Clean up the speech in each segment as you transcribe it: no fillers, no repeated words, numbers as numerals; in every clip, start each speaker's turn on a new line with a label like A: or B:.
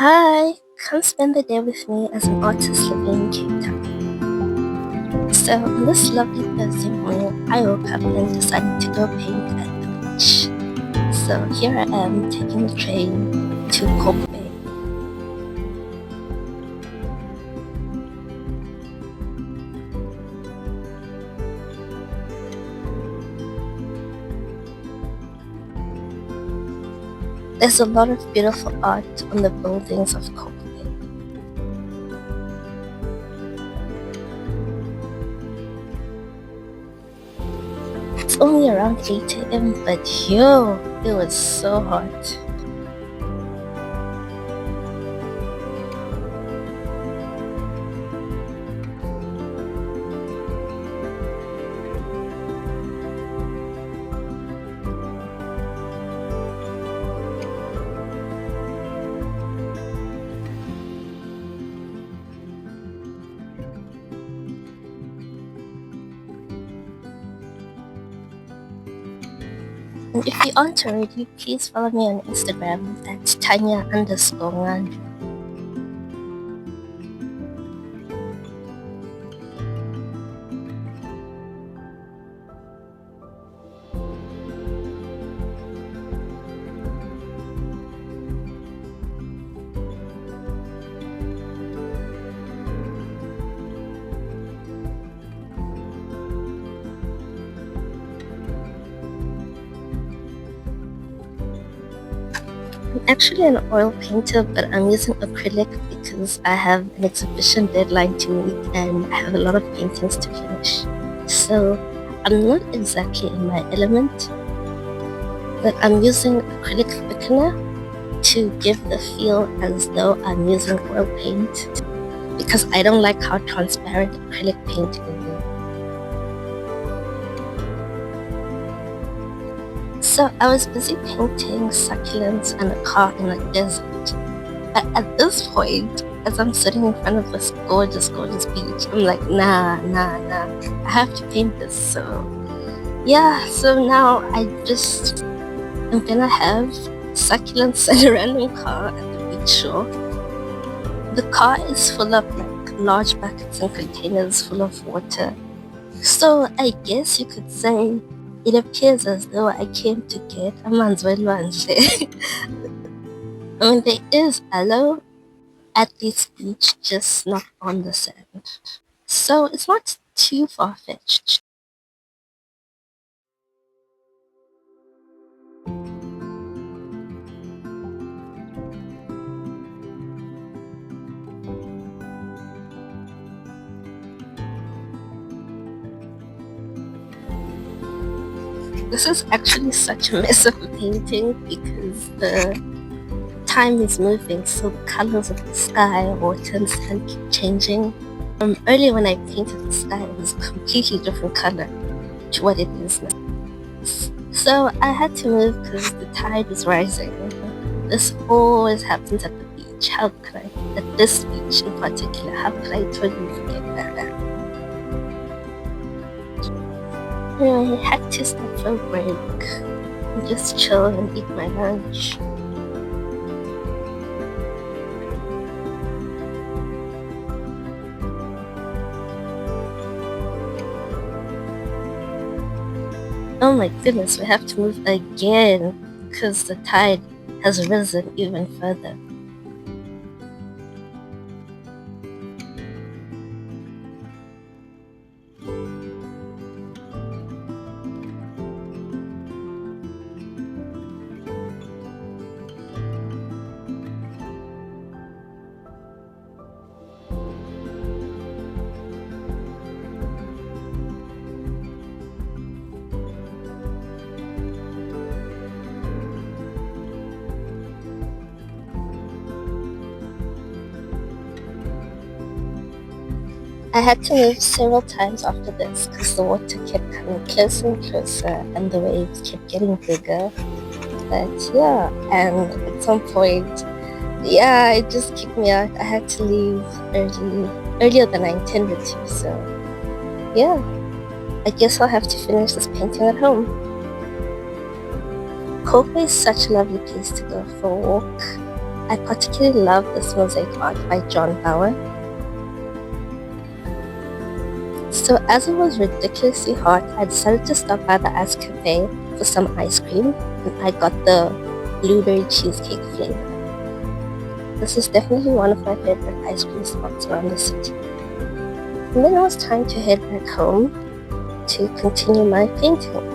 A: Hi, come spend the day with me as an artist living in Cape Town. So, on this lovely Thursday morning, I woke up and decided to go paint at the beach. So, here I am taking the train to Cork Bay. There's a lot of beautiful art on the buildings of Cork Bay. It's only around 8 a.m., but yo, it was so hot. And if you aren't already, please follow me on Instagram at Tanya_Ngan. I'm actually an oil painter, but I'm using acrylic because I have an exhibition deadline to meet and I have a lot of paintings to finish. So I'm not exactly in my element, but I'm using acrylic thickener to give the feel as though I'm using oil paint because I don't like how transparent acrylic paint is. So I was busy painting succulents and a car in a desert. But at this point, as I'm sitting in front of this gorgeous, gorgeous beach, I'm like, nah. I have to paint this. So yeah, so now I'm gonna have succulents and a random car at the beach shore. The car is full of like large buckets and containers full of water. So I guess you could say it appears as though I came to get a man's welwandle. I mean, there is aloe at this beach, just not on the sand. So it's not too far-fetched. This is actually such a mess of a painting because the time is moving, so the colors of the sky, water, and sand keep changing. Earlier when I painted the sky, it was a completely different color to what it is now. So I had to move because the tide was rising. This always happens at the beach. At this beach in particular, how could I totally forget that? I had to stop for a break and just chill and eat my lunch. Oh my goodness, we have to move again because the tide has risen even further. I had to move several times after this because the water kept coming closer and closer and the waves kept getting bigger. But yeah, and at some point, yeah, it just kicked me out. I had to leave earlier than I intended to. So yeah, I guess I'll have to finish this painting at home. Cork is such a lovely place to go for a walk. I particularly love this mosaic art by John Bauer. So as it was ridiculously hot, I decided to stop by the Ice Cafe for some ice cream, and I got the blueberry cheesecake flavor. This is definitely one of my favorite ice cream spots around the city. And then it was time to head back home to continue my painting.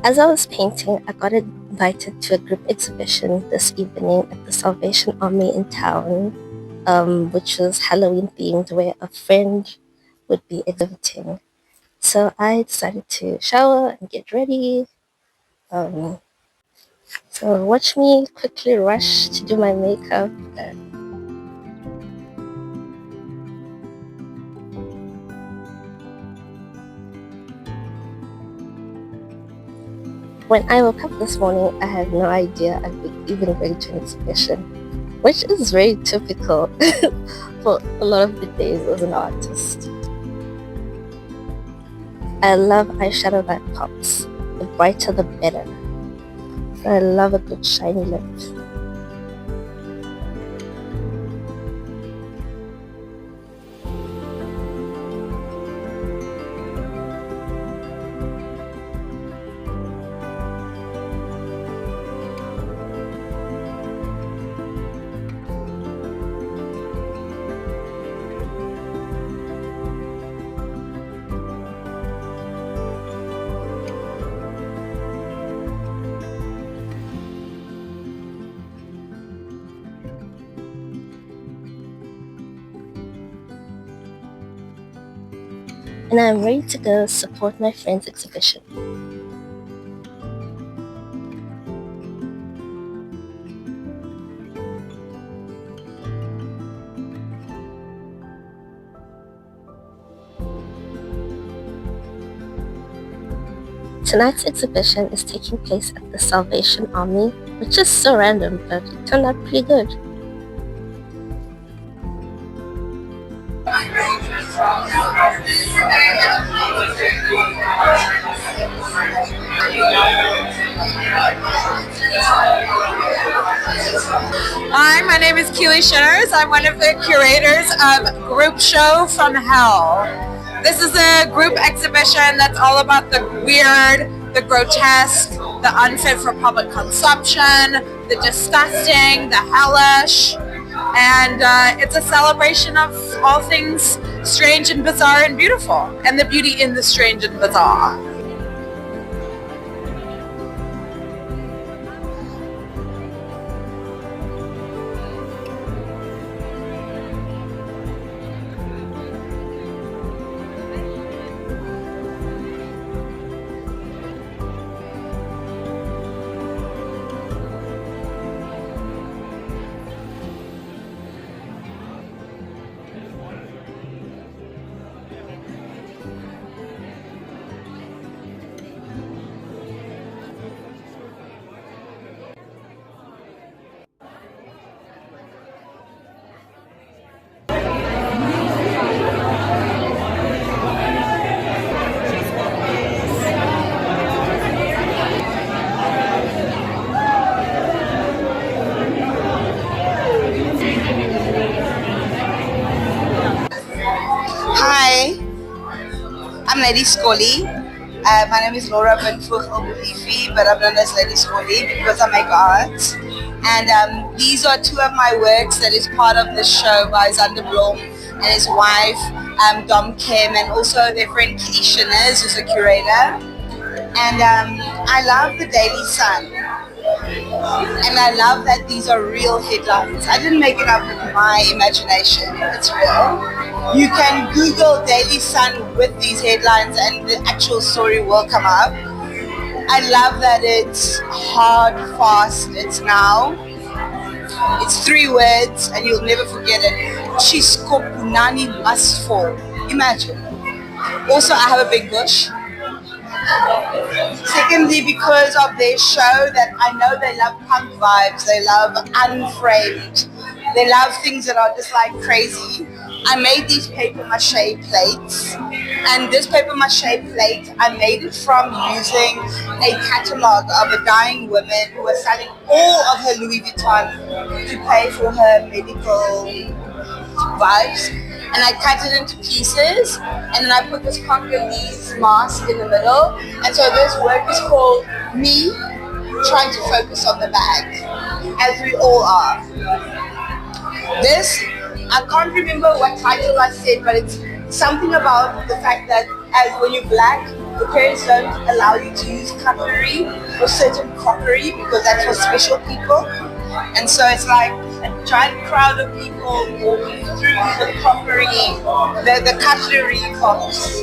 A: As I was painting, I got invited to a group exhibition this evening at the Salvation Army in town, which was Halloween themed, where a friend would be exhibiting. So I decided to shower and get ready. Um, so watch me quickly rush to do my makeup. When I woke up this morning, I had no idea I'd be even going to an exhibition, which is very typical for a lot of the days as an artist. I love eyeshadow that pops. The brighter the better. I love a good shiny lip. And I'm ready to go support my friend's exhibition. Tonight's exhibition is taking place at the Salvation Army, which is so random, but it turned out pretty good.
B: Hi, my name is Keely Shinners. I'm one of the curators of Group Show from Hell. This is a group exhibition that's all about the weird, the grotesque, the unfit for public consumption, the disgusting, the hellish, and it's a celebration of all things strange and bizarre and beautiful, and the beauty in the strange and bizarre.
C: Hi, I'm Lady Skollie. My name is Laura Benfuch, but I'm known as Lady Skollie because I make art. And these are two of my works that is part of the show by Xander Blom and his wife, Dom Kim, and also their friend Keely Shinners, who's a curator. And I love the Daily Sun. And I love that these are real headlines. I didn't make it up with my imagination, it's real. You can Google Daily Sun with these headlines and the actual story will come up. I love that it's hard, fast, it's now. It's 3 words and you'll never forget it. Chisco Punani must fall. Imagine. Also, I have a big bush. Secondly, because of their show, that I know they love punk vibes, they love Unframed, they love things that are just like crazy. I made these paper mache plates, and this paper mache plate, I made it from using a catalog of a dying woman who was selling all of her Louis Vuitton to pay for her medical vibes. And I cut it into pieces, and then I put this Congolese mask in the middle. And so this work is called Me Trying to Focus on the Bag, as we all are. This, I can't remember what title I said, but it's something about the fact that as when you're black, your parents don't allow you to use cutlery or certain crockery because that's for special people. And so it's like a giant crowd of people walking through the crockery, the cutlery box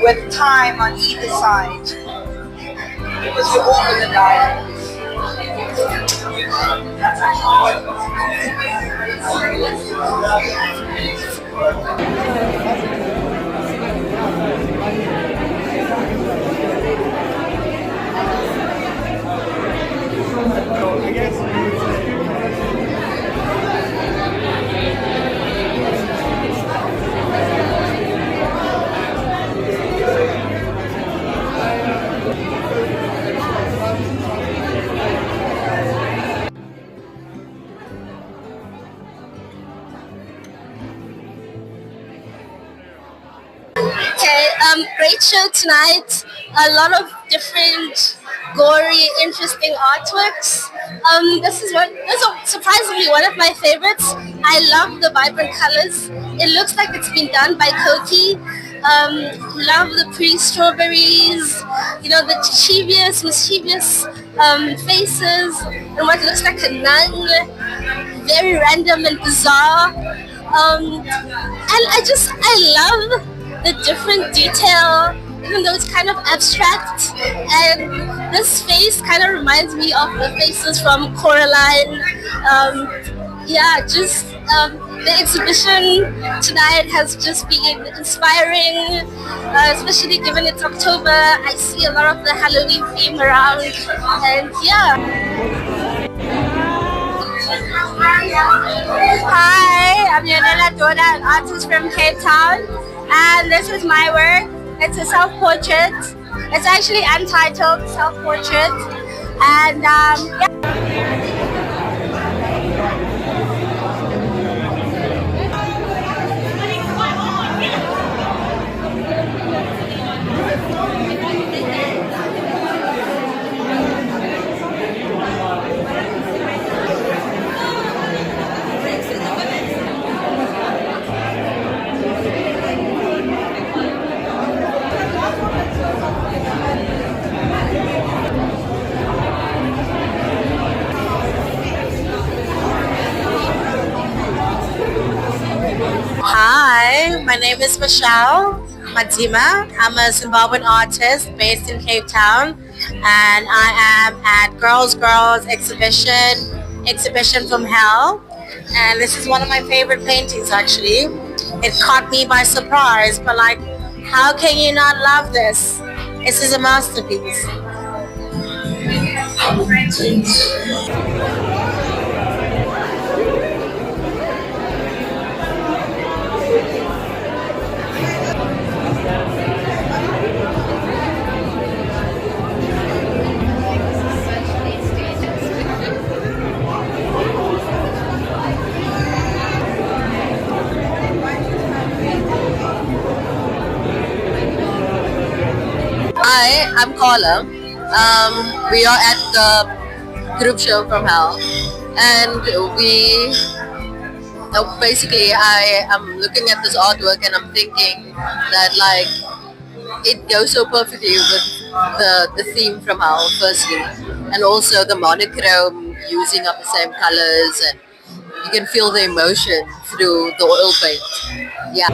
C: with time on either side because we're all gonna die.
A: Great show tonight. A lot of different gory, interesting artworks. This is surprisingly one of my favorites. I love the vibrant colors. It looks like it's been done by Koki. Love the pretty strawberries, the mischievous faces, and what looks like a nun. Very random and bizarre. And I love the different detail, even though it's kind of abstract. And this face kind of reminds me of the faces from Coraline. The exhibition tonight has just been inspiring, especially given it's October. I see a lot of the Halloween theme around, and
D: Hi, I'm Yonela Doda, an artist from Cape Town, and this is my work. It's a self-portrait. It's actually untitled self-portrait, and
E: Hi, my name is Madzima. I'm a Zimbabwean artist based in Cape Town, and I am at Girls exhibition from Hell, and this is one of my favorite paintings actually. It caught me by surprise, but like, how can you not love this? This is a masterpiece.
F: Hi, I'm Carla. We are at the group show from Hell, and basically I am looking at this artwork and I'm thinking that like it goes so perfectly with the theme from Hell firstly, and also the monochrome using up the same colors, and you can feel the emotion through the oil paint. Yeah.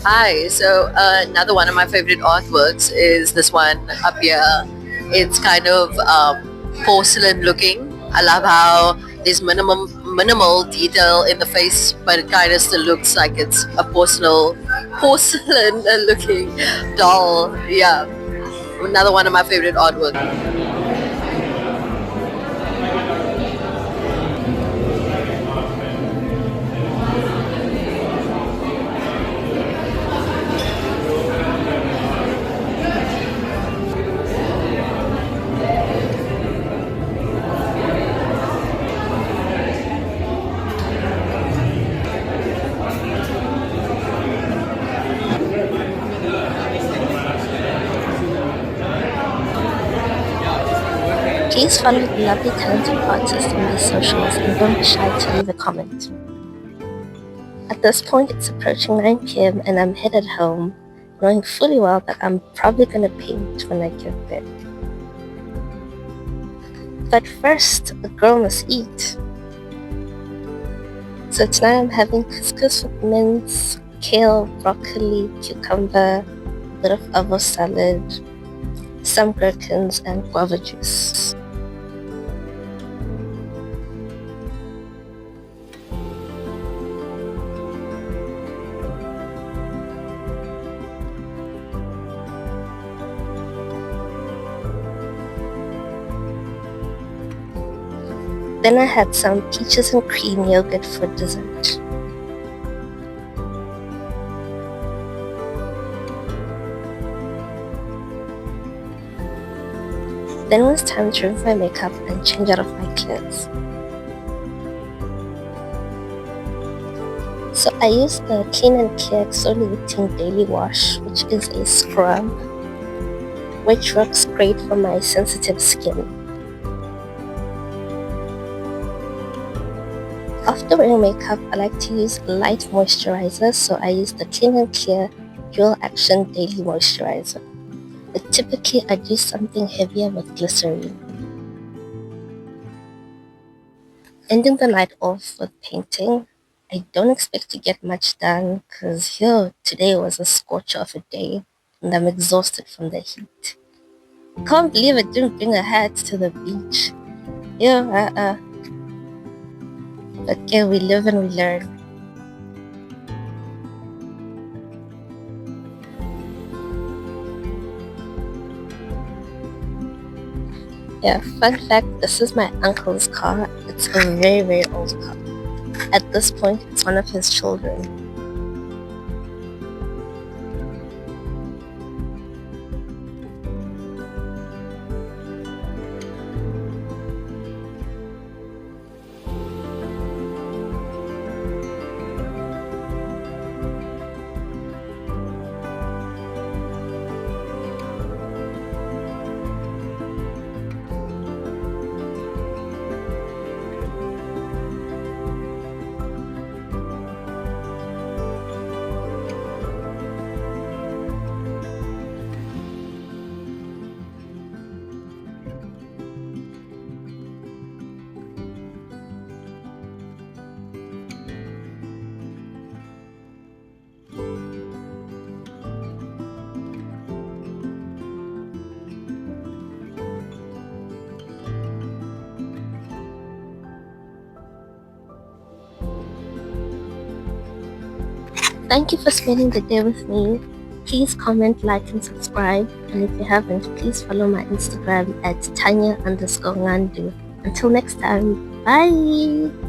F: Hi, so another one of my favorite artworks is this one up here. It's kind of porcelain looking. I love how there's minimal detail in the face, but it kind of still looks like it's a porcelain looking doll. Yeah, another one of my favorite artwork.
A: Please follow the lovely talented artist on my socials and don't be shy to leave a comment. At this point, it's approaching 9 p.m. and I'm headed home, knowing fully well that I'm probably gonna paint when I get there. But first, a girl must eat. So tonight I'm having couscous with mince, kale, broccoli, cucumber, a bit of avocado salad, some gherkins, and guava juice. Then I had some peaches and cream yogurt for dessert. Then it was time to remove my makeup and change out of my clothes. So I used the Clean and Clear Exfoliating Daily Wash, which is a scrub, which works great for my sensitive skin. After wearing makeup, I like to use light moisturizer, so I use the Clean and Clear Dual Action Daily Moisturizer. But typically, I do something heavier with glycerine. Ending the night off with painting. I don't expect to get much done because today was a scorcher of a day and I'm exhausted from the heat. Can't believe I didn't bring a hat to the beach. But yeah, we live and we learn. Yeah, fun fact, this is my uncle's car. It's a very, very old car. At this point, it's one of his children. Thank you for spending the day with me. Please comment, like, and subscribe. And if you haven't, please follow my Instagram at Tanya_Ngandu. Until next time, bye!